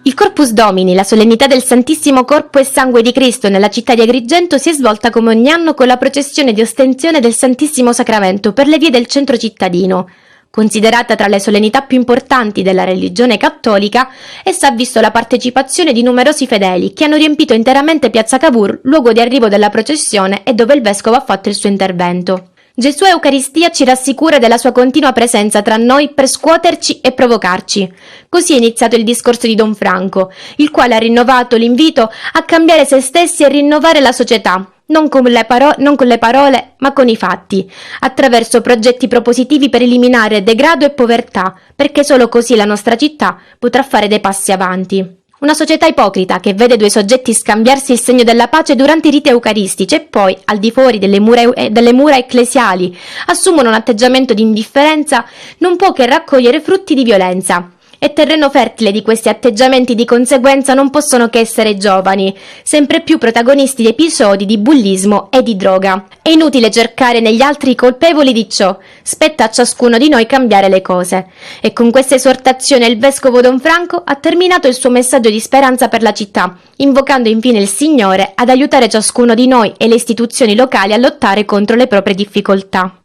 Il Corpus Domini, la solennità del Santissimo Corpo e Sangue di Cristo nella città di Agrigento, si è svolta come ogni anno con la processione di ostensione del Santissimo Sacramento per le vie del centro cittadino. Considerata tra le solennità più importanti della religione cattolica, essa ha visto la partecipazione di numerosi fedeli che hanno riempito interamente Piazza Cavour, luogo di arrivo della processione e dove il vescovo ha fatto il suo intervento. Gesù Eucaristia ci rassicura della sua continua presenza tra noi per scuoterci e provocarci. Così è iniziato il discorso di Don Franco, il quale ha rinnovato l'invito a cambiare se stessi e rinnovare la società, non con le parole, ma con i fatti, attraverso progetti propositivi per eliminare degrado e povertà, perché solo così la nostra città potrà fare dei passi avanti. Una società ipocrita che vede due soggetti scambiarsi il segno della pace durante i riti eucaristici e poi, al di fuori delle mura ecclesiali, assumono un atteggiamento di indifferenza, non può che raccogliere frutti di violenza. E terreno fertile di questi atteggiamenti di conseguenza non possono che essere i giovani, sempre più protagonisti di episodi di bullismo e di droga. È inutile cercare negli altri i colpevoli di ciò, spetta a ciascuno di noi cambiare le cose. E con questa esortazione il vescovo Don Franco ha terminato il suo messaggio di speranza per la città, invocando infine il Signore ad aiutare ciascuno di noi e le istituzioni locali a lottare contro le proprie difficoltà.